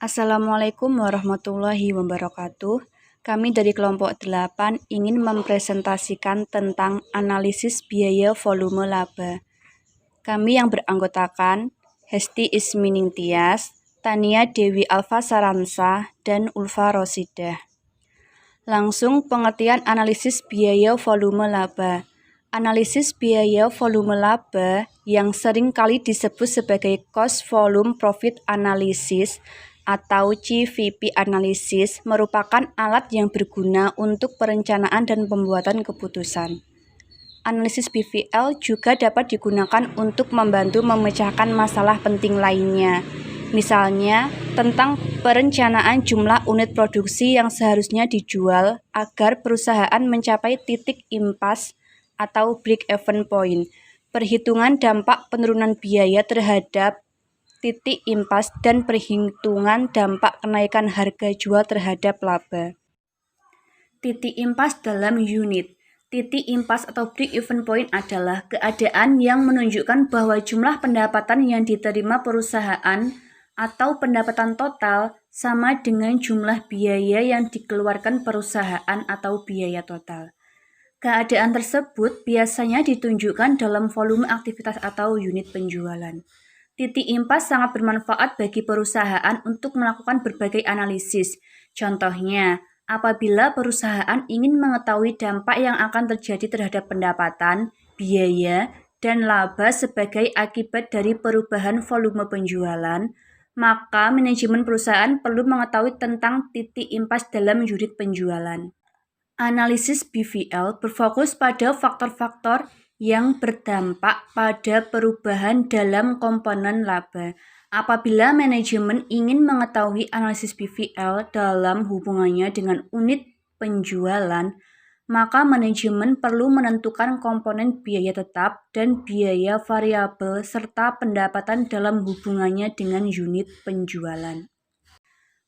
Assalamualaikum warahmatullahi wabarakatuh. Kami dari kelompok 8 ingin mempresentasikan tentang analisis biaya volume laba. Kami yang beranggotakan Hesti Ismining Tias, Tania Dewi Alfa Saransa, dan Ulfa Rosidah. Langsung pengertian analisis biaya volume laba. Analisis biaya volume laba yang sering kali disebut sebagai Cost Volume Profit Analysis atau CVP Analysis merupakan alat yang berguna untuk perencanaan dan pembuatan keputusan. Analisis BVL juga dapat digunakan untuk membantu memecahkan masalah penting lainnya, misalnya tentang perencanaan jumlah unit produksi yang seharusnya dijual agar perusahaan mencapai titik impas atau break-even point, perhitungan dampak penurunan biaya terhadap titik impas, dan perhitungan dampak kenaikan harga jual terhadap laba. Titik impas dalam unit. Titik impas atau break-even point adalah keadaan yang menunjukkan bahwa jumlah pendapatan yang diterima perusahaan atau pendapatan total sama dengan jumlah biaya yang dikeluarkan perusahaan atau biaya total. Keadaan tersebut biasanya ditunjukkan dalam volume aktivitas atau unit penjualan. Titik impas sangat bermanfaat bagi perusahaan untuk melakukan berbagai analisis. Contohnya, apabila perusahaan ingin mengetahui dampak yang akan terjadi terhadap pendapatan, biaya, dan laba sebagai akibat dari perubahan volume penjualan, maka manajemen perusahaan perlu mengetahui tentang titik impas dalam unit penjualan. Analisis BVL berfokus pada faktor-faktor yang berdampak pada perubahan dalam komponen laba. Apabila manajemen ingin mengetahui analisis BVL dalam hubungannya dengan unit penjualan, maka manajemen perlu menentukan komponen biaya tetap dan biaya variabel serta pendapatan dalam hubungannya dengan unit penjualan.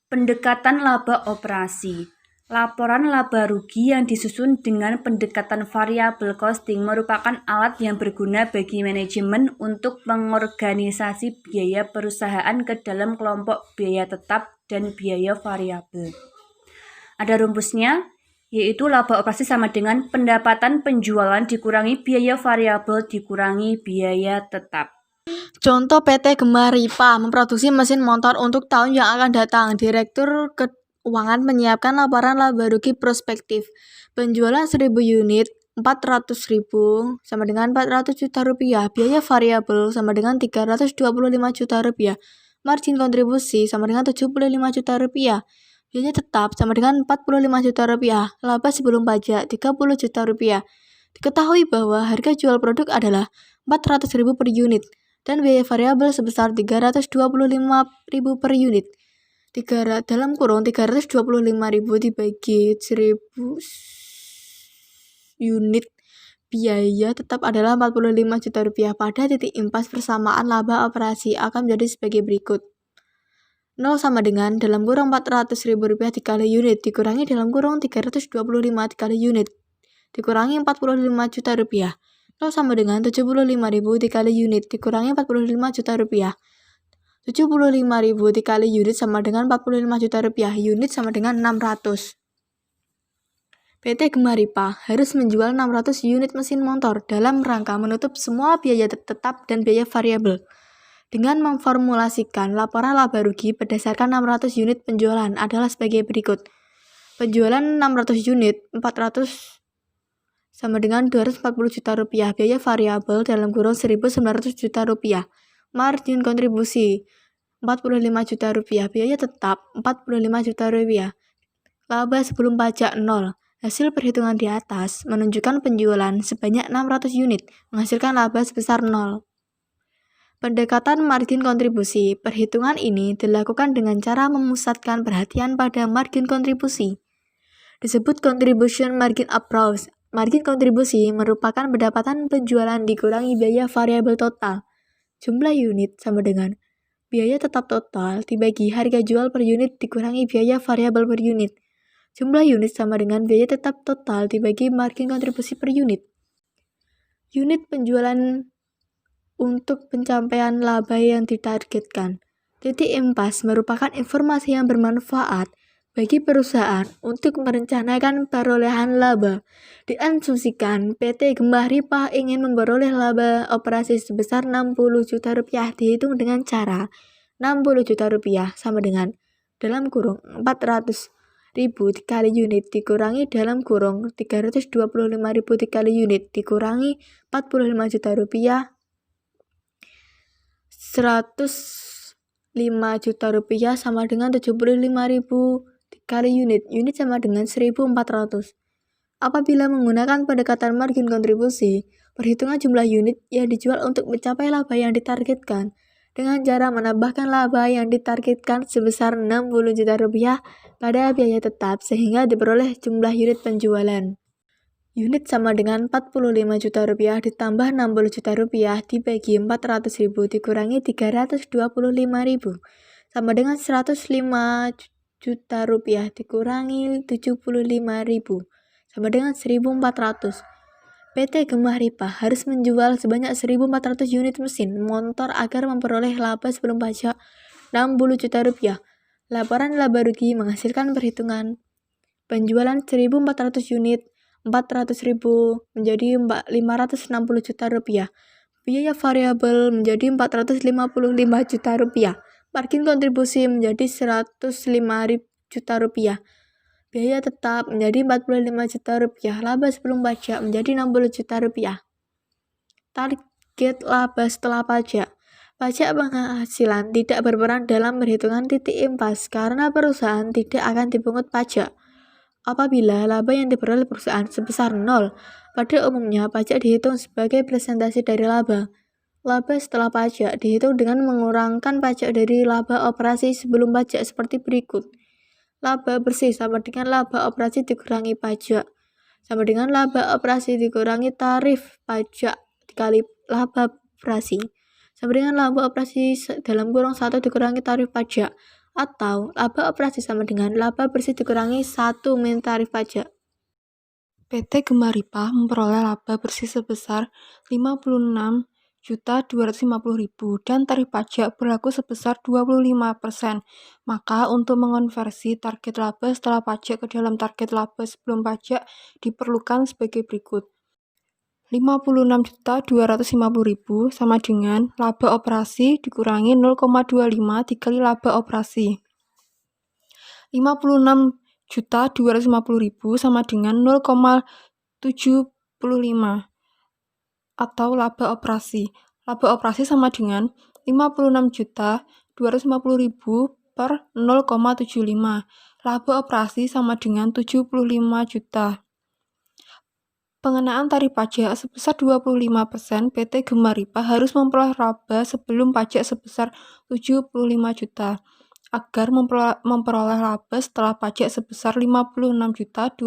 Pendekatan laba operasi. Laporan laba rugi yang disusun dengan pendekatan variable costing merupakan alat yang berguna bagi manajemen untuk mengorganisasi biaya perusahaan ke dalam kelompok biaya tetap dan biaya variabel. Ada rumusnya, yaitu laba operasi sama dengan pendapatan penjualan dikurangi biaya variabel dikurangi biaya tetap. Contoh PT Gemaripa memproduksi mesin motor untuk tahun yang akan datang. Direktur Keuangan menyiapkan laporan laba rugi prospektif. Penjualan 1000 unit 400.000 sama dengan 400 juta rupiah. Biaya variabel sama dengan 325 juta rupiah. Margin kontribusi sama dengan 75 juta rupiah. Biaya tetap sama dengan 45 juta rupiah. Laba sebelum pajak 30 juta rupiah. Diketahui bahwa harga jual produk adalah 400.000 per unit dan biaya variabel sebesar 325.000 per unit. Dalam kurung 325.000 dibagi 1000 unit, biaya tetap adalah 45 juta rupiah. Pada titik impas persamaan laba operasi akan menjadi sebagai berikut. 0 sama dengan dalam kurung 400.000 rupiah dikali unit dikurangi dalam kurung 325 dikali unit dikurangi 45 juta rupiah. 0 sama dengan 75.000 dikali unit dikurangi 45 juta rupiah. 75.000 dikali unit sama dengan 45 juta rupiah. Unit sama dengan 600. PT Gemaripa harus menjual 600 unit mesin motor dalam rangka menutup semua biaya tetap dan biaya variabel. Dengan memformulasikan laporan laba rugi berdasarkan 600 unit penjualan adalah sebagai berikut. Penjualan 600 unit 400 sama dengan 240 juta rupiah. Biaya variabel dalam kurung 1.900 juta rupiah. Margin kontribusi 45 juta rupiah. Biaya tetap 45 juta rupiah. Laba sebelum pajak 0. Hasil perhitungan di atas menunjukkan penjualan sebanyak 600 unit menghasilkan laba sebesar 0. Pendekatan margin kontribusi. Perhitungan ini dilakukan dengan cara memusatkan perhatian pada margin kontribusi. Disebut contribution margin approach. Margin kontribusi merupakan pendapatan penjualan dikurangi biaya variabel total. Jumlah unit sama dengan biaya tetap total dibagi harga jual per unit dikurangi biaya variabel per unit. Jumlah unit sama dengan biaya tetap total dibagi margin kontribusi per unit. Unit penjualan untuk pencapaian laba yang ditargetkan. Titik impas merupakan informasi yang bermanfaat bagi perusahaan untuk merencanakan perolehan laba. Diasumsikan PT Gembah Ripah ingin memperoleh laba operasi sebesar 60 juta rupiah dihitung dengan cara 60 juta rupiah sama dengan dalam kurung 400.000 dikali unit dikurangi dalam kurung 325.000 dikali unit dikurangi 45 juta rupiah 105 juta rupiah sama dengan 75.000 dikali unit sama dengan 1.400. Apabila menggunakan pendekatan margin kontribusi, perhitungan jumlah unit yang dijual untuk mencapai laba yang ditargetkan dengan cara menambahkan laba yang ditargetkan sebesar 60 juta rupiah pada biaya tetap sehingga diperoleh jumlah unit penjualan. Unit sama dengan 45 juta rupiah ditambah 60 juta rupiah dibagi 400.000 dikurangi 325.000 sama dengan 105 juta rupiah dikurangi 75.000 sama dengan 1.400. PT Gembah Ripah harus menjual sebanyak 1.400 unit mesin motor agar memperoleh laba sebelum pajak 60 juta rupiah. Laporan laba rugi menghasilkan perhitungan penjualan 1.400 unit 400.000 menjadi 560 juta rupiah. Biaya variabel menjadi 455 juta rupiah. Margin kontribusi menjadi 105 juta rupiah. Biaya tetap menjadi 45 juta rupiah. Laba sebelum pajak menjadi 60 juta rupiah. Target laba setelah pajak. Pajak penghasilan tidak berperan dalam perhitungan titik impas karena perusahaan tidak akan dipungut pajak. Apabila laba yang diperoleh perusahaan sebesar 0, pada umumnya pajak dihitung sebagai presentasi dari laba. Laba setelah pajak dihitung dengan mengurangkan pajak dari laba operasi sebelum pajak seperti berikut. Laba bersih sama dengan laba operasi dikurangi pajak, sama dengan laba operasi dikurangi tarif pajak dikali laba operasi, sama dengan laba operasi dalam kurung 1 dikurangi tarif pajak, atau laba operasi sama dengan laba bersih dikurangi 1 min tarif pajak. PT Gembah Ripah memperoleh laba bersih sebesar 56.250.000 dan tarif pajak berlaku sebesar 25%. Maka untuk mengonversi target laba setelah pajak ke dalam target laba sebelum pajak diperlukan sebagai berikut. 56.250.000 sama dengan laba operasi dikurangi 0,25 dikali laba operasi. 56.250.000 sama dengan 0,75 atau laba operasi. Laba operasi sama dengan 56.250.000 per 0,75. Laba operasi sama dengan 75 juta. Pengenaan tarif pajak sebesar 25%, PT Gembah Ripah harus memperoleh laba sebelum pajak sebesar 75 juta. Agar memperoleh laba setelah pajak sebesar 56.250.000.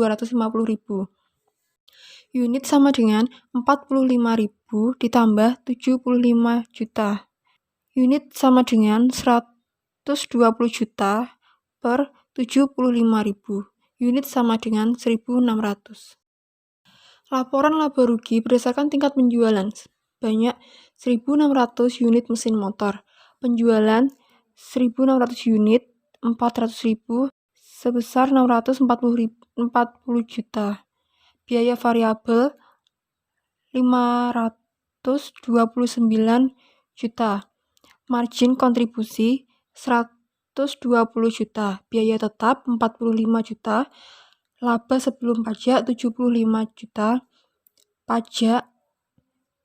Unit sama dengan 45.000 ditambah 75 juta. Unit sama dengan 120 juta per 75.000. Unit sama dengan 1.600. Laporan laba rugi berdasarkan tingkat penjualan sebanyak 1.600 unit mesin motor. Penjualan 1.600 unit 400.000 sebesar 640 juta. Biaya variabel 529 juta. Margin kontribusi 120 juta. Biaya tetap 45 juta. Laba sebelum pajak 75 juta. Pajak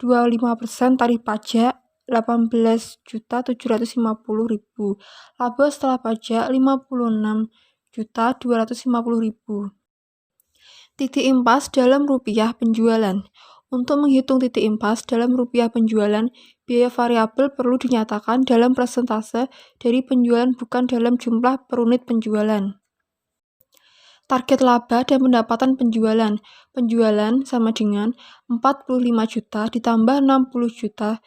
25%, tarif pajak 18.750.000. Laba setelah pajak 56.250.000. Titik impas dalam rupiah penjualan. Untuk menghitung titik impas dalam rupiah penjualan, biaya variabel perlu dinyatakan dalam persentase dari penjualan bukan dalam jumlah per unit penjualan. Target laba dan pendapatan penjualan. Penjualan sama dengan 45 juta ditambah 60 juta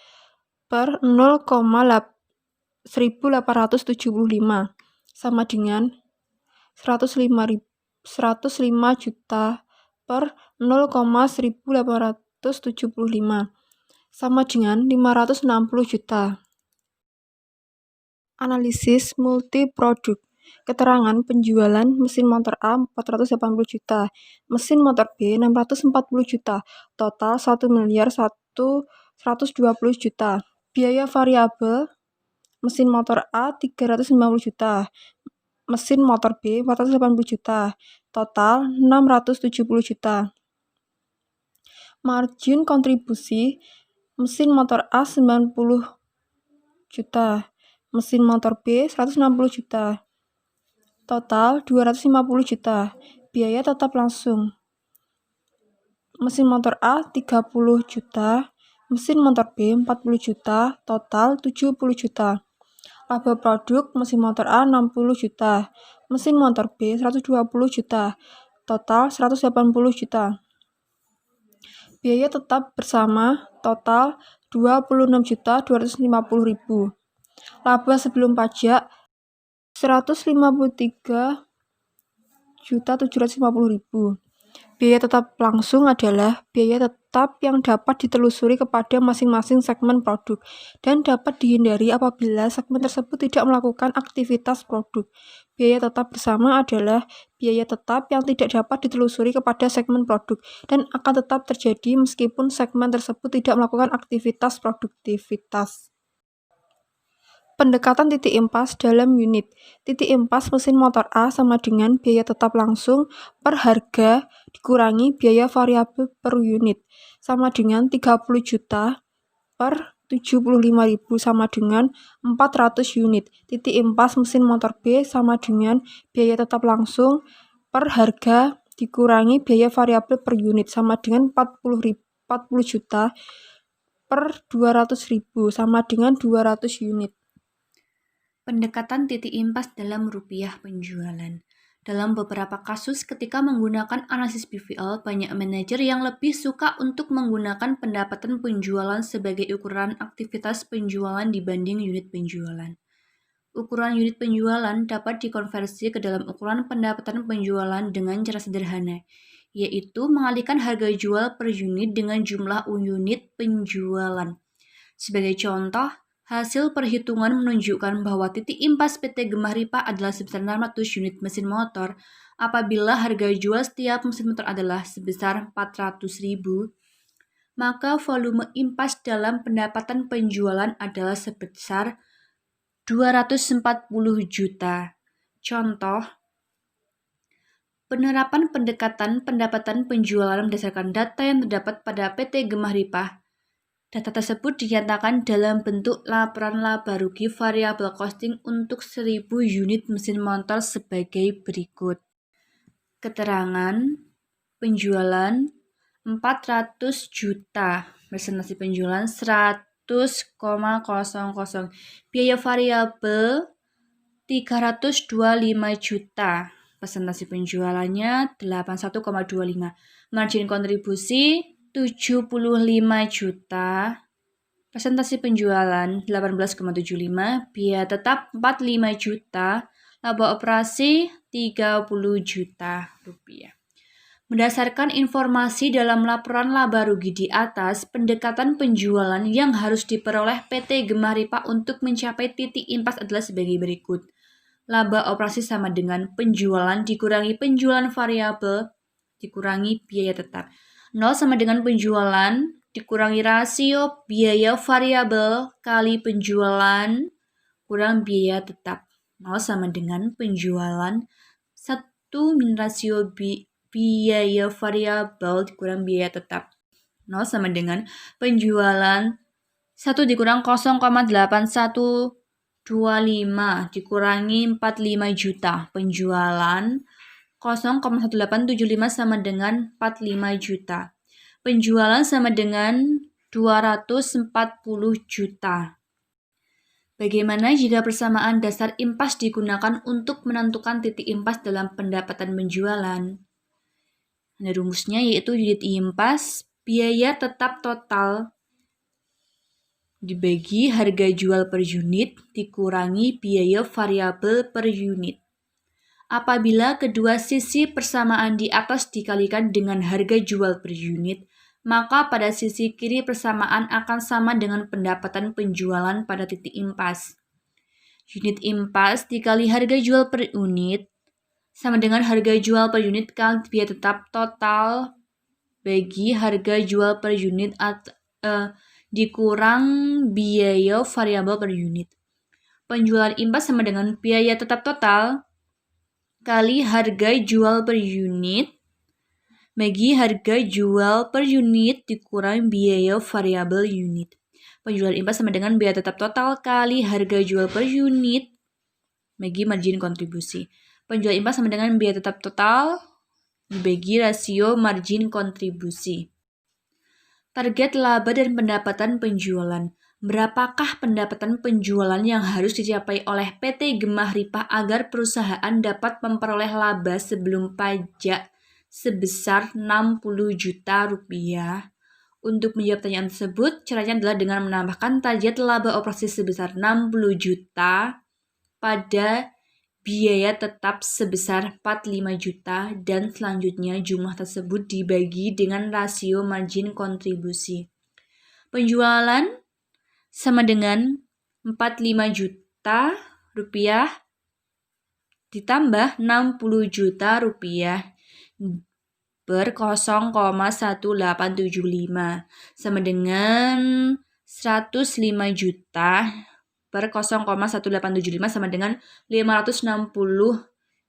per 0,1875 sama dengan 105 juta per 0,1875 sama dengan 560 juta. Analisis multiproduk. Keterangan penjualan mesin motor A 480 juta, mesin motor B 640 juta, total 1.120 juta. Biaya variabel mesin motor A 350 juta, mesin motor B 480 juta, total 670 juta. Margin kontribusi mesin motor A 90 juta, mesin motor B 160 juta, total 250 juta. Biaya tetap langsung mesin motor A 30 juta, mesin motor B 40 juta, total 70 juta. Laba produk mesin motor A 60 juta, mesin motor B 120 juta, total 180 juta. Biaya tetap bersama total 26.250.000. Laba sebelum pajak 153.750.000. Biaya tetap langsung adalah biaya tetap yang dapat ditelusuri kepada masing-masing segmen produk dan dapat dihindari apabila segmen tersebut tidak melakukan aktivitas produk. Biaya tetap bersama adalah biaya tetap yang tidak dapat ditelusuri kepada segmen produk dan akan tetap terjadi meskipun segmen tersebut tidak melakukan aktivitas produktivitas. Pendekatan titik impas dalam unit. Titik impas mesin motor A sama dengan biaya tetap langsung per harga dikurangi biaya variabel per unit sama dengan 30 juta per 75.000 sama dengan 400 unit. Titik impas mesin motor B sama dengan biaya tetap langsung per harga dikurangi biaya variabel per unit sama dengan 40 juta per 200.000 sama dengan 200 unit. Pendekatan titik impas dalam rupiah penjualan. Dalam beberapa kasus ketika menggunakan analisis BVL, banyak manajer yang lebih suka untuk menggunakan pendapatan penjualan sebagai ukuran aktivitas penjualan dibanding unit penjualan. Ukuran unit penjualan dapat dikonversi ke dalam ukuran pendapatan penjualan dengan cara sederhana, yaitu mengalihkan harga jual per unit dengan jumlah unit penjualan. Sebagai contoh, hasil perhitungan menunjukkan bahwa titik impas PT Gemah Ripah adalah sebesar 600 unit mesin motor apabila harga jual setiap mesin motor adalah sebesar 400.000, maka volume impas dalam pendapatan penjualan adalah sebesar 240 juta. Contoh, penerapan pendekatan pendapatan penjualan berdasarkan data yang terdapat pada PT Gemah Ripah. Data tersebut dinyatakan dalam bentuk laporan laba rugi variabel costing untuk 1.000 unit mesin motor sebagai berikut. Keterangan penjualan 400 juta, presentasi penjualan 100,00, biaya variabel 325 juta, presentasi penjualannya 81,25, margin kontribusi 75 juta, presentasi penjualan 18,75, biaya tetap 45 juta, laba operasi 30 juta rupiah. Berdasarkan informasi dalam laporan laba rugi di atas, pendekatan penjualan yang harus diperoleh PT Gemah Ripah untuk mencapai titik impas adalah sebagai berikut. Laba operasi sama dengan penjualan dikurangi penjualan variabel dikurangi biaya tetap. 0 sama dengan penjualan dikurangi rasio biaya variabel kali penjualan kurang biaya tetap. 0 sama dengan penjualan 1 min rasio biaya variabel dikurang biaya tetap. 0 sama dengan penjualan 1 dikurang 0,8125 dikurangi 45 juta. Penjualan 0,1875 sama dengan 45 juta. Penjualan sama dengan 240 juta. Bagaimana jika persamaan dasar impas digunakan untuk menentukan titik impas dalam pendapatan penjualan? Ada rumusnya yaitu unit impas, biaya tetap total dibagi harga jual per unit dikurangi biaya variabel per unit. Apabila kedua sisi persamaan di atas dikalikan dengan harga jual per unit, maka pada sisi kiri persamaan akan sama dengan pendapatan penjualan pada titik impas. unit impas dikali harga jual per unit sama dengan harga jual per unit kali biaya tetap total bagi harga jual per unit dikurang biaya variabel per unit. Penjualan impas sama dengan biaya tetap total kali harga jual per unit bagi harga jual per unit dikurang biaya variabel unit. Penjualan impas sama dengan biaya tetap total kali harga jual per unit bagi margin kontribusi. Penjualan impas sama dengan biaya tetap total dibagi rasio margin kontribusi. Target laba dan pendapatan penjualan. Berapakah pendapatan penjualan yang harus dicapai oleh PT Gemah Ripah agar perusahaan dapat memperoleh laba sebelum pajak sebesar 60 juta rupiah? Untuk menjawab pertanyaan tersebut, caranya adalah dengan menambahkan target laba operasi sebesar 60 juta pada biaya tetap sebesar 45 juta dan selanjutnya jumlah tersebut dibagi dengan rasio margin kontribusi. Penjualan sama dengan 45 juta rupiah ditambah 60 juta rupiah per 0,1875 sama dengan 105 juta per 0,1875 sama dengan 560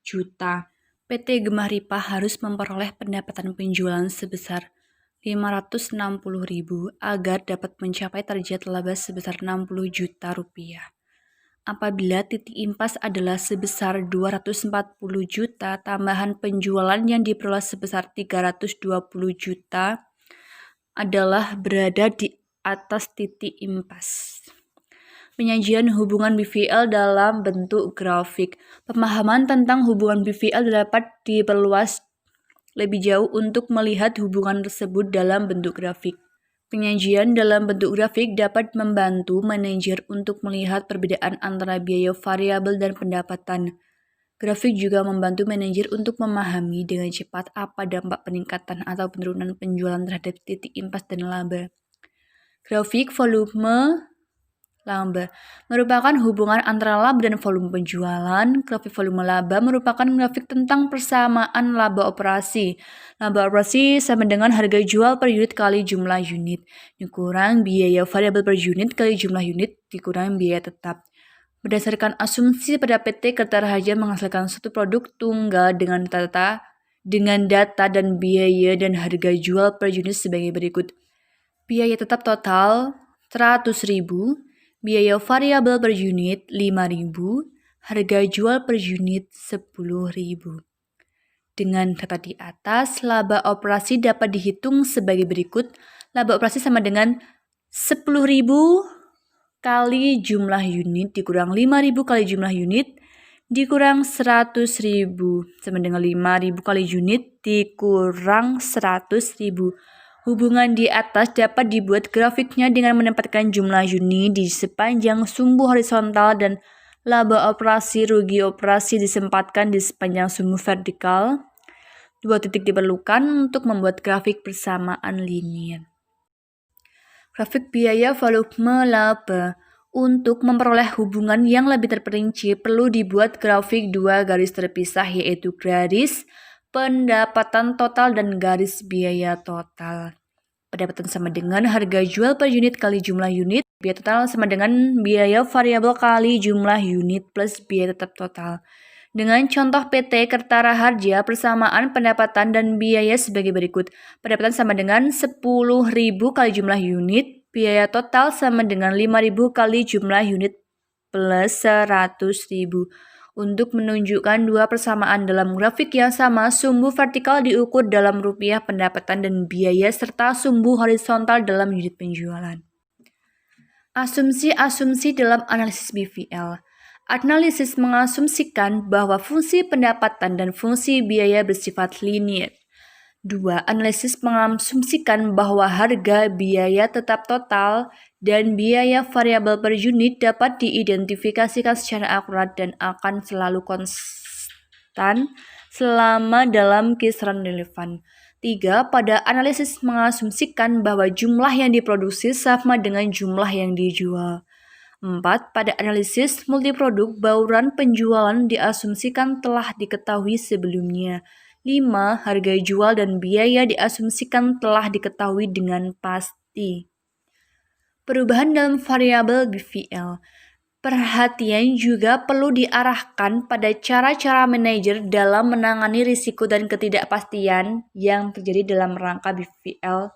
juta. PT Gemah Ripah harus memperoleh pendapatan penjualan sebesar 560.000 agar dapat mencapai target laba sebesar 60 juta rupiah. Apabila titik impas adalah sebesar 240 juta, tambahan penjualan yang diperoleh sebesar 320 juta adalah berada di atas titik impas. Penyajian hubungan BVL dalam bentuk grafik. Pemahaman tentang hubungan BVL dapat diperluas lebih jauh untuk melihat hubungan tersebut dalam bentuk grafik. Penyajian dalam bentuk grafik dapat membantu manajer untuk melihat perbedaan antara biaya variabel dan pendapatan. Grafik juga membantu manajer untuk memahami dengan cepat apa dampak peningkatan atau penurunan penjualan terhadap titik impas dan laba. Grafik volume laba merupakan hubungan antara laba dan volume penjualan. Grafik volume laba merupakan grafik tentang persamaan laba operasi. Laba operasi sama dengan harga jual per unit kali jumlah unit dikurang biaya variabel per unit kali jumlah unit dikurang biaya tetap. Berdasarkan asumsi pada PT Kertara Harja menghasilkan suatu produk tunggal dengan data dan biaya dan harga jual per unit sebagai berikut. Biaya tetap total 100.000, biaya variabel per unit 5.000, harga jual per unit 10.000. Dengan data di atas, laba operasi dapat dihitung sebagai berikut. Laba operasi sama dengan 10.000 kali jumlah unit dikurang 5.000 kali jumlah unit dikurang 100.000 sama dengan 5.000 kali unit dikurang 100.000. Hubungan di atas dapat dibuat grafiknya dengan menempatkan jumlah unit di sepanjang sumbu horizontal dan laba operasi rugi operasi disempatkan di sepanjang sumbu vertikal. Dua titik diperlukan untuk membuat grafik persamaan linear. Grafik biaya volume laba. Untuk memperoleh hubungan yang lebih terperinci perlu dibuat grafik dua garis terpisah yaitu garis pendapatan total dan garis biaya total. Pendapatan sama dengan harga jual per unit kali jumlah unit. Biaya total sama dengan biaya variabel kali jumlah unit plus biaya tetap total. Dengan contoh PT Kertara Harja, persamaan pendapatan dan biaya sebagai berikut. Pendapatan sama dengan 10.000 kali jumlah unit. Biaya total sama dengan 5.000 kali jumlah unit plus 100.000. Untuk menunjukkan dua persamaan dalam grafik yang sama, sumbu vertikal diukur dalam rupiah pendapatan dan biaya serta sumbu horizontal dalam unit penjualan. Asumsi-asumsi dalam analisis BVL. Analisis mengasumsikan bahwa fungsi pendapatan dan fungsi biaya bersifat linear. 2. Analisis mengasumsikan bahwa harga biaya tetap total dan biaya variabel per unit dapat diidentifikasikan secara akurat dan akan selalu konstan selama dalam kisaran relevan. 3. Pada analisis mengasumsikan bahwa jumlah yang diproduksi sama dengan jumlah yang dijual. 4. Pada analisis multiproduk, bauran penjualan diasumsikan telah diketahui sebelumnya. 5. Harga jual dan biaya diasumsikan telah diketahui dengan pasti. Perubahan dalam variabel BVL. Perhatian juga perlu diarahkan pada cara-cara manajer dalam menangani risiko dan ketidakpastian yang terjadi dalam rangka BVL.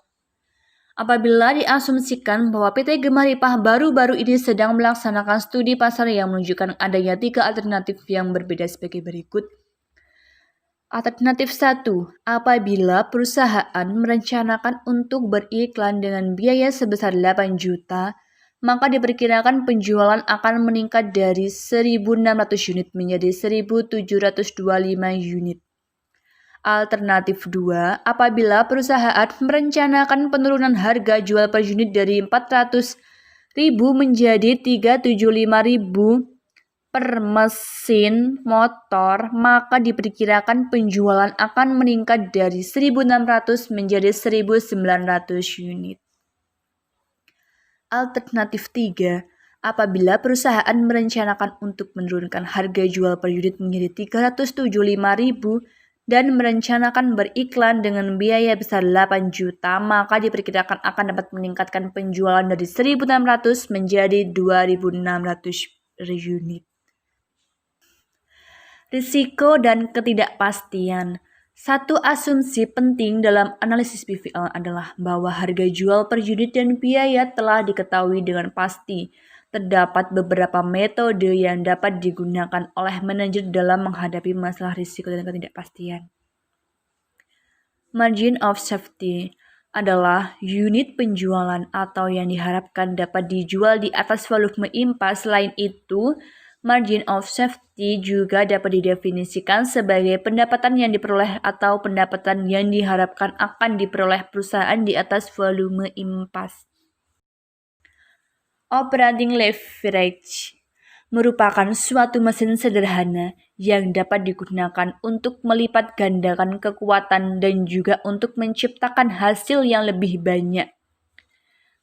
Apabila diasumsikan bahwa PT Gemaripah baru-baru ini sedang melaksanakan studi pasar yang menunjukkan adanya 3 alternatif yang berbeda sebagai berikut. Alternatif 1. Apabila perusahaan merencanakan untuk beriklan dengan biaya sebesar 8 juta, maka diperkirakan penjualan akan meningkat dari 1.600 unit menjadi 1.725 unit. Alternatif 2, apabila perusahaan merencanakan penurunan harga jual per unit dari 400.000 menjadi 375.000 per mesin motor, maka diperkirakan penjualan akan meningkat dari 1.600 menjadi 1.900 unit. Alternatif 3, apabila perusahaan merencanakan untuk menurunkan harga jual per unit menjadi 375.000 dan merencanakan beriklan dengan biaya besar 8 juta, maka diperkirakan akan dapat meningkatkan penjualan dari 1.600 menjadi 2.600 unit. Risiko dan ketidakpastian. Satu asumsi penting dalam analisis BVL adalah bahwa harga jual per unit dan biaya telah diketahui dengan pasti. Terdapat beberapa metode yang dapat digunakan oleh manajer dalam menghadapi masalah risiko dan ketidakpastian. Margin of safety adalah unit penjualan atau yang diharapkan dapat dijual di atas volume impas. Selain itu, margin of safety juga dapat didefinisikan sebagai pendapatan yang diperoleh atau pendapatan yang diharapkan akan diperoleh perusahaan di atas volume impas. Operating leverage merupakan suatu mesin sederhana yang dapat digunakan untuk melipat gandakan kekuatan dan juga untuk menciptakan hasil yang lebih banyak.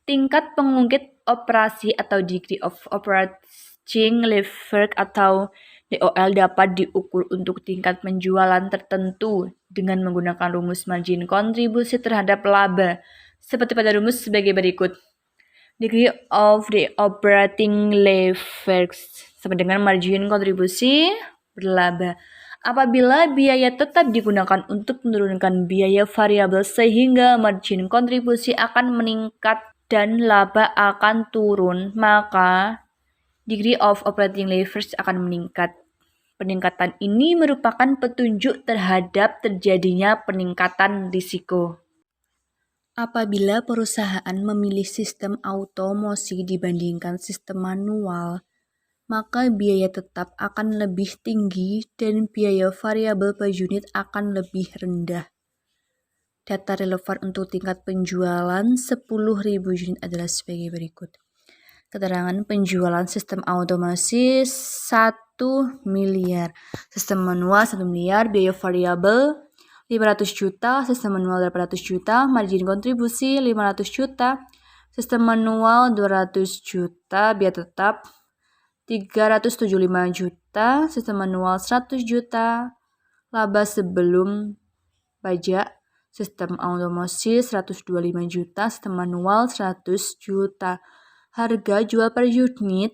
Tingkat pengungkit operasi atau degree of operating leverage atau DOL dapat diukur untuk tingkat penjualan tertentu dengan menggunakan rumus margin kontribusi terhadap laba seperti pada rumus sebagai berikut. Degree of the operating leverage sama dengan margin kontribusi berlaba. Apabila biaya tetap digunakan untuk menurunkan biaya variabel sehingga margin kontribusi akan meningkat dan laba akan turun, maka degree of operating leverage akan meningkat. Peningkatan ini merupakan petunjuk terhadap terjadinya peningkatan risiko. Apabila perusahaan memilih sistem automasi dibandingkan sistem manual, maka biaya tetap akan lebih tinggi dan biaya variabel per unit akan lebih rendah. Data relevan untuk tingkat penjualan 10.000 unit adalah sebagai berikut. Keterangan penjualan sistem automasi 1 miliar, sistem manual 1 miliar, biaya variabel 500 juta, sistem manual 800 juta, margin kontribusi 500 juta, sistem manual 200 juta, biaya tetap 375 juta, sistem manual 100 juta, laba sebelum pajak, sistem automasi 125 juta, sistem manual 100 juta. Harga jual per unit,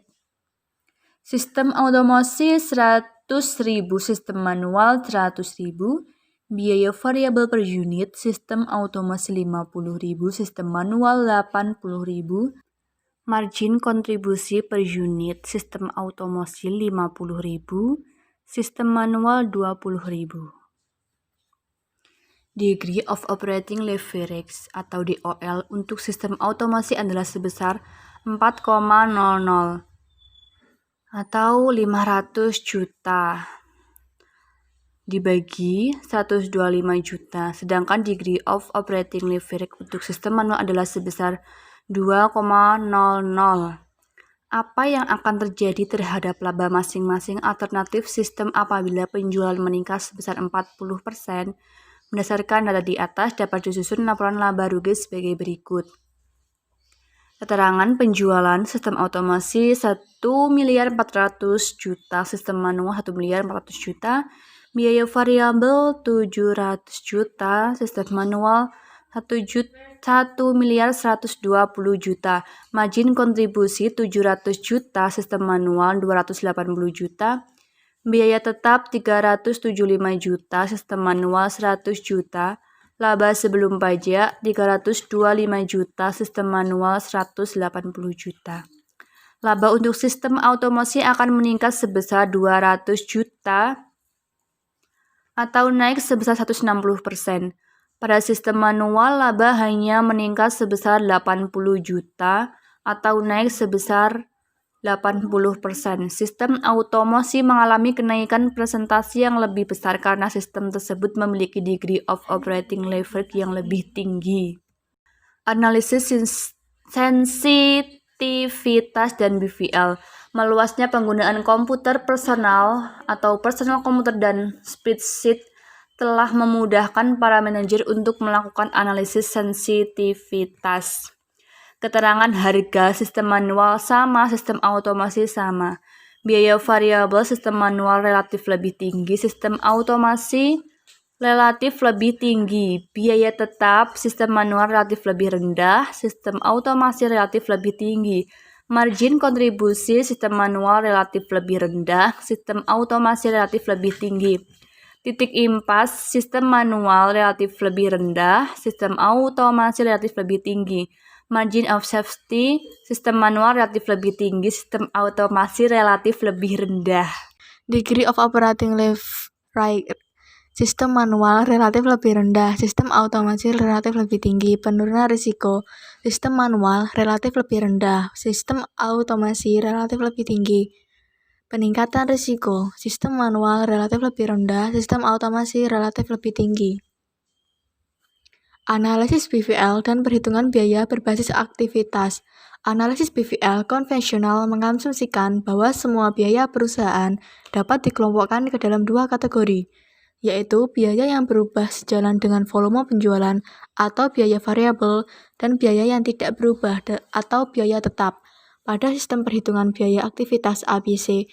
sistem automasi 100.000, sistem manual 100.000, biaya variabel per unit, sistem automasi 50.000, sistem manual 80.000, margin kontribusi per unit, sistem automasi 50.000, sistem manual 20.000. Degree of operating leverage atau DOL untuk sistem automasi adalah sebesar 4,00 atau 500 juta dibagi 125 juta, sedangkan degree of operating leverage untuk sistem manual adalah sebesar 2,00. Apa yang akan terjadi terhadap laba masing-masing alternatif sistem apabila penjualan meningkat sebesar 40%? Berdasarkan data di atas dapat disusun laporan laba rugi sebagai berikut. Keterangan penjualan sistem otomasi 1.400.000.000, sistem manual 1.400.000.000, biaya variabel 700.000.000, sistem manual 1.120.000.000, margin kontribusi 700.000.000, sistem manual 280.000.000, biaya tetap 375.000.000, sistem manual 100.000.000, laba sebelum pajak 325.000.000, sistem manual 180.000.000. Laba untuk sistem otomasi akan meningkat sebesar 200.000.000 atau naik sebesar 160%. Pada sistem manual, laba hanya meningkat sebesar 80.000.000 atau naik sebesar 80%. Sistem otomasi mengalami kenaikan presentasi yang lebih besar karena sistem tersebut memiliki degree of operating leverage yang lebih tinggi. Analisis sensitivitas dan BVL. Meluasnya penggunaan komputer personal atau personal komputer dan spreadsheet telah memudahkan para manajer untuk melakukan analisis sensitivitas. Keterangan harga sistem manual sama, sistem otomasi sama. Biaya variabel sistem manual relatif lebih tinggi, sistem otomasi relatif lebih tinggi. Biaya tetap sistem manual relatif lebih rendah, sistem otomasi relatif lebih tinggi. Margin kontribusi sistem manual relatif lebih rendah, sistem otomasi relatif lebih tinggi. Titik impas sistem manual relatif lebih rendah, sistem otomasi relatif lebih tinggi. Margin of safety sistem manual relatif lebih tinggi, sistem otomasi relatif lebih rendah. Degree of operating leverage. Sistem manual relatif lebih rendah, sistem otomasi relatif lebih tinggi. Penurunan risiko. Sistem manual relatif lebih rendah, sistem otomasi relatif lebih tinggi. Peningkatan risiko. Sistem manual relatif lebih rendah, sistem otomasi relatif lebih tinggi. Analisis BVL dan perhitungan biaya berbasis aktivitas. Analisis BVL konvensional mengasumsikan bahwa semua biaya perusahaan dapat dikelompokkan ke dalam dua kategori, yaitu biaya yang berubah sejalan dengan volume penjualan atau biaya variabel, dan biaya yang tidak berubah atau biaya tetap. Pada sistem perhitungan biaya aktivitas ABC,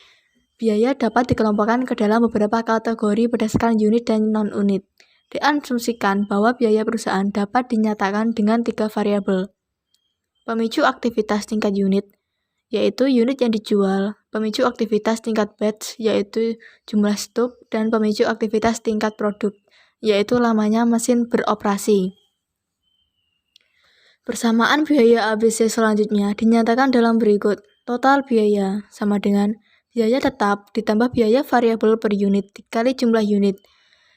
biaya dapat dikelompokkan ke dalam beberapa kategori berdasarkan unit dan non-unit. Diasumsikan bahwa biaya perusahaan dapat dinyatakan dengan 3 variabel. Pemicu aktivitas tingkat unit, yaitu unit yang dijual, pemicu aktivitas tingkat batch, yaitu jumlah stok, dan pemicu aktivitas tingkat produk, yaitu lamanya mesin beroperasi. Persamaan biaya ABC selanjutnya dinyatakan dalam berikut. Total biaya sama dengan biaya tetap ditambah biaya variabel per unit dikali jumlah unit,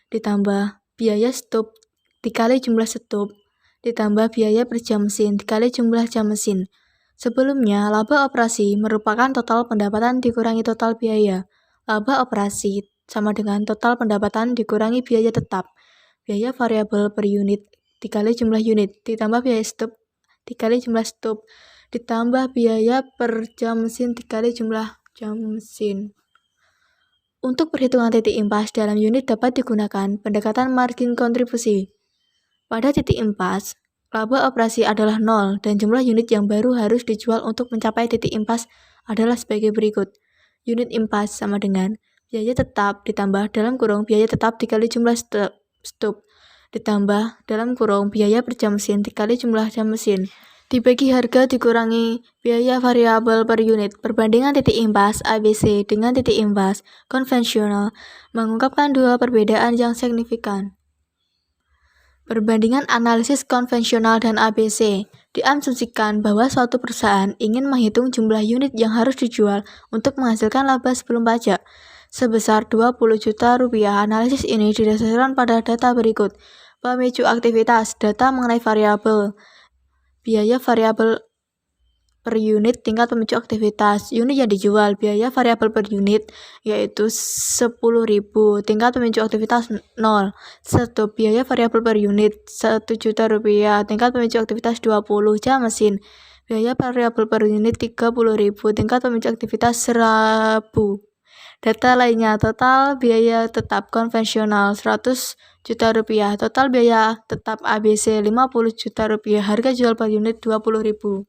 ditambah biaya stop dikali jumlah stop, ditambah biaya per jam mesin dikali jumlah jam mesin. Sebelumnya, laba operasi merupakan total pendapatan dikurangi total biaya. Laba operasi sama dengan total pendapatan dikurangi biaya tetap, biaya variabel per unit dikali jumlah unit, ditambah biaya stop dikali jumlah stop, ditambah biaya per jam mesin dikali jumlah jam mesin. Untuk perhitungan titik impas dalam unit dapat digunakan pendekatan margin kontribusi. Pada titik impas, laba operasi adalah 0 dan jumlah unit yang baru harus dijual untuk mencapai titik impas adalah sebagai berikut. Unit impas sama dengan biaya tetap ditambah dalam kurung biaya tetap dikali jumlah stop, ditambah dalam kurung biaya per jam mesin dikali jumlah jam mesin, dibagi harga dikurangi biaya variabel per unit. Perbandingan titik impas ABC dengan titik impas konvensional mengungkapkan dua perbedaan yang signifikan. Perbandingan analisis konvensional dan ABC diasumsikan bahwa suatu perusahaan ingin menghitung jumlah unit yang harus dijual untuk menghasilkan laba sebelum pajak sebesar 20 juta rupiah. Analisis ini didasarkan pada data berikut. Pemicu aktivitas, data mengenai variabel, biaya variabel per unit tingkat pemicu aktivitas, unit yang dijual, biaya variabel per unit yaitu 10.000, tingkat pemicu aktivitas 0, stop, biaya variabel per unit 1 juta rupiah, tingkat pemicu aktivitas 20, jam mesin, biaya variabel per unit 30.000, tingkat pemicu aktivitas 1.000. Data lainnya, total biaya tetap konvensional 100 juta rupiah, total biaya tetap ABC 50 juta rupiah, harga jual per unit 20.000.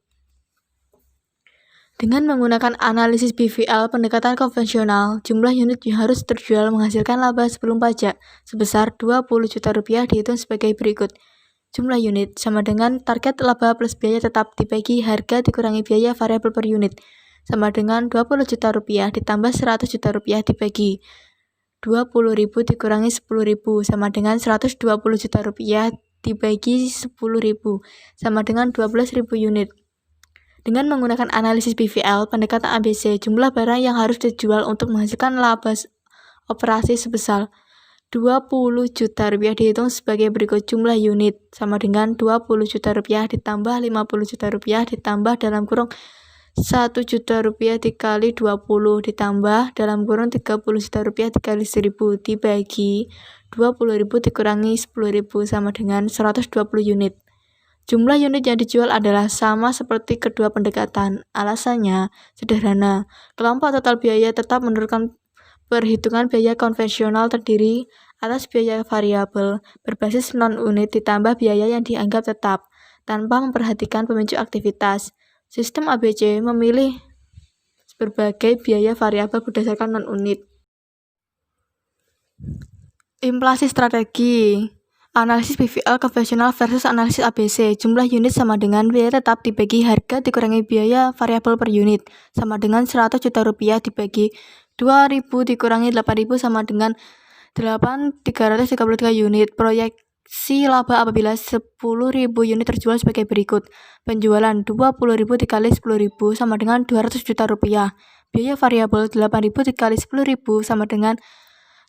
Dengan menggunakan analisis BVL pendekatan konvensional, jumlah unit yang harus terjual menghasilkan laba sebelum pajak sebesar Rp20 juta dihitung sebagai berikut. Jumlah unit sama dengan target laba plus biaya tetap dibagi harga dikurangi biaya variabel per unit, sama dengan Rp20 juta ditambah Rp100 juta dibagi 20.000 dikurangi 10.000 sama dengan Rp120 juta dibagi 10.000 sama dengan 12.000 unit. Dengan menggunakan analisis BVL pendekatan ABC, jumlah barang yang harus dijual untuk menghasilkan laba operasi sebesar Rp20 juta dihitung sebagai berikut. Jumlah unit sama dengan Rp20 juta ditambah Rp50 juta ditambah dalam kurung Rp1 juta dikali 20 ditambah dalam kurung Rp30 juta dikali 1.000 dibagi 20.000 dikurangi 10.000 sama dengan 120 unit. Jumlah unit yang dijual adalah sama seperti kedua pendekatan. Alasannya sederhana. Kelompok total biaya tetap menurunkan perhitungan biaya konvensional terdiri atas biaya variabel berbasis non-unit ditambah biaya yang dianggap tetap, tanpa memperhatikan pemicu aktivitas. Sistem ABC memilih berbagai biaya variabel berdasarkan non-unit. Inflasi strategi. Analisis BVL konvensional versus analisis ABC. Jumlah unit sama dengan biaya tetap dibagi harga dikurangi biaya variabel per unit, sama dengan Rp100 juta dibagi 2.000 dikurangi 8.000 sama dengan 8.333 unit. Proyeksi laba apabila 10.000 unit terjual sebagai berikut. Penjualan 20.000 dikali 10.000 sama dengan Rp200 juta. Biaya variabel 8.000 dikali 10.000 sama dengan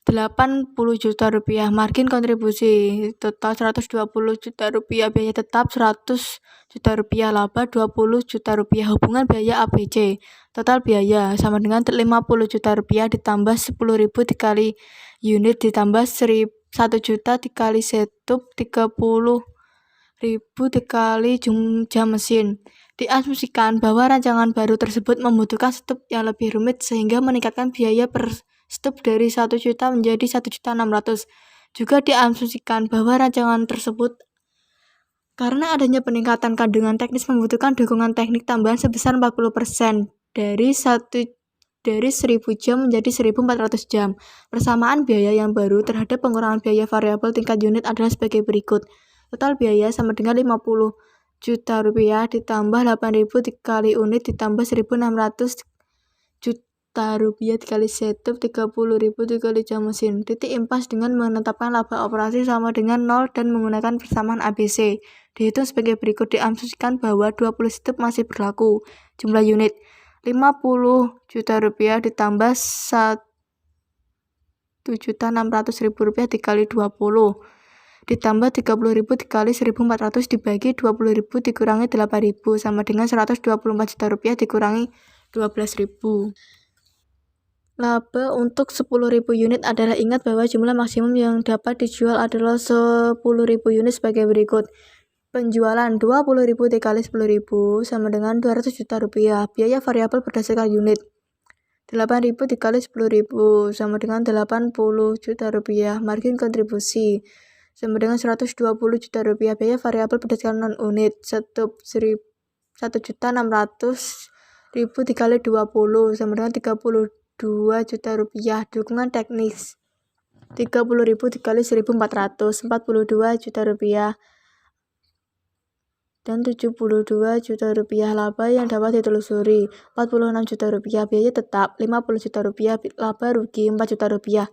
Rp80 juta. Margin kontribusi total Rp120 juta, biaya tetap Rp100 juta, laba Rp20 juta. Hubungan biaya ABC. Total biaya sama dengan Rp50 juta ditambah 10.000 dikali unit ditambah 1 juta dikali setup 30.000 dikali jam mesin. Diasumsikan bahwa rancangan baru tersebut membutuhkan setup yang lebih rumit sehingga meningkatkan biaya per stup dari 1 juta menjadi 1.600.000. Juga diasumsikan bahwa rancangan tersebut karena adanya peningkatan kandungan teknis membutuhkan dukungan teknik tambahan sebesar 40% dari 1.000 jam menjadi 1.400 jam. Persamaan biaya yang baru terhadap pengurangan biaya variabel tingkat unit adalah sebagai berikut. Total biaya sama dengan Rp50 juta ditambah 8.000 dikali unit ditambah 1.600 dikali setup 30.000 dikali jam mesin. Titik impas dengan menetapkan laba operasi sama dengan 0 dan menggunakan persamaan ABC. Dihitung sebagai berikut. Diasumsikan bahwa 20 setup masih berlaku. Jumlah unit Rp50 juta ditambah Rp1.600.000 dikali 20 ditambah 30.000 dikali 1.400 dibagi 20.000 dikurangi 8.000 sama dengan Rp124 juta dikurangi 12.000. Laba untuk 10.000 unit adalah, ingat bahwa jumlah maksimum yang dapat dijual adalah 10.000 unit sebagai berikut. Penjualan 20.000 dikali 10.000 sama dengan Rp200 juta. Biaya variabel berdasarkan unit 8.000 dikali 10.000 sama dengan Rp80 juta. Margin kontribusi sama dengan Rp120 juta. Biaya variabel berdasarkan non-unit setup 1.600.000 dikali 20 sama dengan Rp32 juta. Dukungan teknis 30.000 dikali 1.400 42 juta dan Rp72 juta. Laba yang dapat ditelusuri Rp46 juta. Biaya tetap Rp50 juta. Laba rugi Rp4 juta.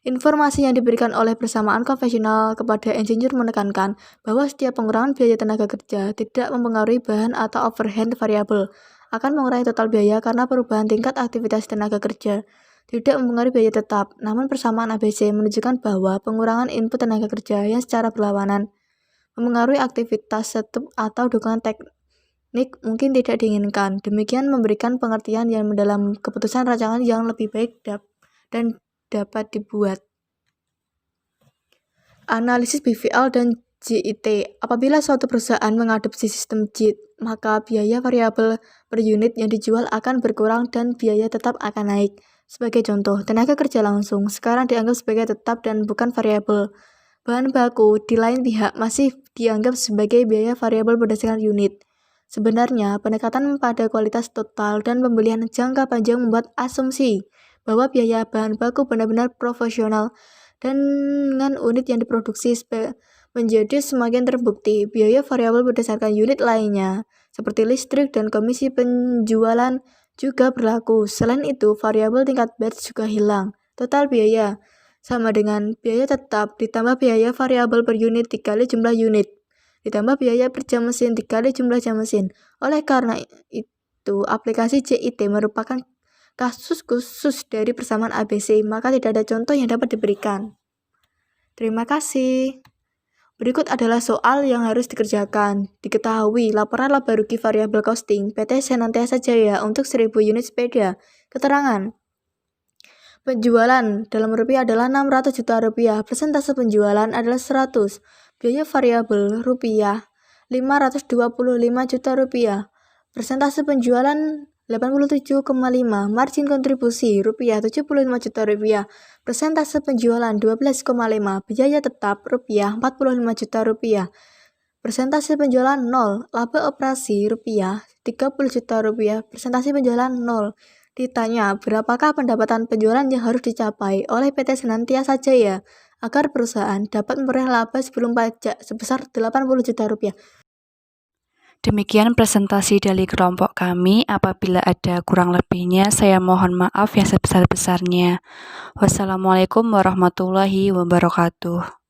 Informasi yang diberikan oleh persamaan konvensional kepada insinyur menekankan bahwa setiap pengurangan biaya tenaga kerja tidak mempengaruhi bahan atau overhead variabel, akan mengurangi total biaya karena perubahan tingkat aktivitas tenaga kerja tidak mempengaruhi biaya tetap. Namun persamaan ABC menunjukkan bahwa pengurangan input tenaga kerja yang secara berlawanan mempengaruhi aktivitas setup atau dukungan teknik mungkin tidak diinginkan. Demikian memberikan pengertian yang mendalam keputusan rancangan yang lebih baik dan dapat dibuat. Analisis BVL dan JIT. Apabila suatu perusahaan mengadopsi sistem JIT, maka biaya variabel per unit yang dijual akan berkurang dan biaya tetap akan naik. Sebagai contoh, tenaga kerja langsung sekarang dianggap sebagai tetap dan bukan variabel. Bahan baku di lain pihak masih dianggap sebagai biaya variabel berdasarkan unit. Sebenarnya, pendekatan pada kualitas total dan pembelian jangka panjang membuat asumsi bahwa biaya bahan baku benar-benar profesional dan dengan unit yang diproduksi menjadi semakin terbukti. Biaya variabel berdasarkan unit lainnya, seperti listrik dan komisi penjualan juga berlaku. Selain itu, variabel tingkat batch juga hilang. Total biaya sama dengan biaya tetap ditambah biaya variabel per unit dikali jumlah unit, ditambah biaya per jam mesin dikali jumlah jam mesin. Oleh karena itu, aplikasi JIT merupakan kasus khusus dari persamaan ABC, maka tidak ada contoh yang dapat diberikan. Terima kasih. Berikut adalah soal yang harus dikerjakan. Diketahui laporan laba rugi variabel costing PT Senantiasa Jaya untuk 1000 unit sepeda. Keterangan. Penjualan dalam rupiah adalah 600 juta rupiah. Persentase penjualan adalah 100. Biaya variabel rupiah 525 juta rupiah. Persentase penjualan 87,5. Margin kontribusi rupiah 75 juta rupiah. Persentase penjualan 12,5. Biaya tetap rupiah 45 juta rupiah. Persentase penjualan 0. Laba operasi rupiah 30 juta rupiah. Persentase penjualan 0. Ditanya, berapakah pendapatan penjualan yang harus dicapai oleh PT Senantiasa Jaya agar perusahaan dapat memperoleh laba sebelum pajak sebesar 80 juta rupiah. Demikian presentasi dari kelompok kami. Apabila ada kurang lebihnya, saya mohon maaf yang sebesar-besarnya. Wassalamualaikum warahmatullahi wabarakatuh.